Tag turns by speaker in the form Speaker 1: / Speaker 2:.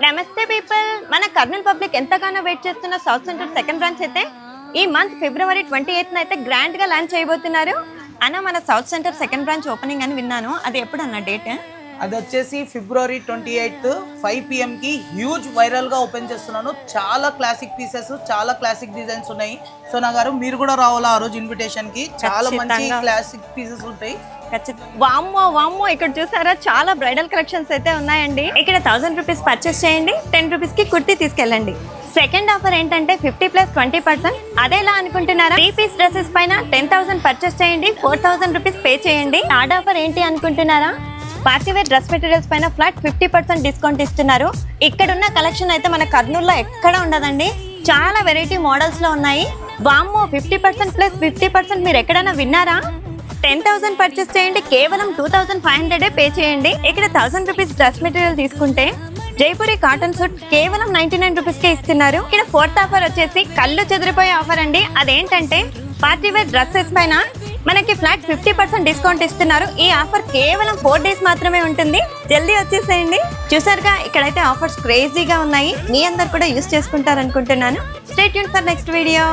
Speaker 1: నమస్తే పీపుల్, మన కర్నూలు పబ్లిక్ ఎంతగానో వెయిట్ చేస్తున్న సౌత్ సెంటర్ సెకండ్ బ్రాంచ్ అయితే ఈ మంత్ ఫిబ్రవరి 28న అయితే గ్రాండ్ గా లాంచ్ చేయబోతున్నారు అన్న. మన south centre second branch opening అని విన్నాను, అది ఎప్పుడు అన్న డేట్?
Speaker 2: అది వచ్చేసి ఫిబ్రవరి 28 5 PM కి హ్యూజ్ వైరల్ గా ఓపెన్ చేస్తున్నాను. చాలా క్లాసిక్ పీసెస్, చాలా క్లాసిక్ డిజైన్స్ ఉన్నాయి. సోనా గారు మీరు కూడా రావాలా ఆ రోజు ఇన్విటేషన్ కి? చాలా మంచి క్లాసిక్ పీసెస్ ఉంటాయి.
Speaker 1: వామ్మో వామ్మో, ఇక్కడ చూసారా చాలా బ్రైడల్ కలెక్షన్స్ అయితే ఉన్నాయండి. ఇక్కడ 1000 రూపీస్ పర్చేస్ చేయండి, 10 రూపీస్ కి కుర్తీ తీసుకెళ్ళండి. సెకండ్ ఆఫర్ ఏంటంటే 50+20%. అదేలా అనుకుంటున్నారా? 3 పీస్ డ్రెస్సెస్ పైన 10,000 పర్చేస్ చేయండి, 4000 రూపీస్ పే చేయండి. థర్డ్ ఆఫర్ ఏంటి అనుకుంటున్నారా? పార్టీవేర్ డ్రెస్ మెటీరియల్స్ పైన ఫ్లాట్ 50% డిస్కౌంట్ ఇస్తున్నారు. ఇక్కడున్న కలెక్షన్ అయితే మన కర్నూలులో ఎక్కడ ఉండదండి. చాలా వెరైటీ మోడల్స్ లో ఉన్నాయి. వామ్మో, 50%+50% మీరు ఎక్కడైనా విన్నారా? 10,000 పర్చేస్ చేయండి, కేవలం 2,500 పే చేయండి. ఇక్కడ 1000 రూపీస్ డ్రెస్ మెటీరియల్ తీసుకుంటే జైపూరి కాటన్ సూట్ కేవలం 99 రూపీస్ కే ఇస్తున్నారు. ఇక్కడ ఫోర్త్ ఆఫర్ వచ్చేసి కళ్ళు చెదిరిపోయే ఆఫర్ అండి. అదేంటంటే పార్టీవేర్ డ్రెస్సెస్ పైన మనకి ఫ్లాట్ 50% డిస్కౌంట్ ఇస్తున్నారు. ఈ ఆఫర్ కేవలం 4 డేస్ మాత్రమే ఉంటుంది. జల్దీ వచ్చేసేయండి. చూసారుగా, ఇక్కడైతే ఆఫర్స్ క్రేజీగా ఉన్నాయి. మీ అందరు కూడా యూస్ చేసుకుంటారనుకుంటున్నాను. Stay tune for next video.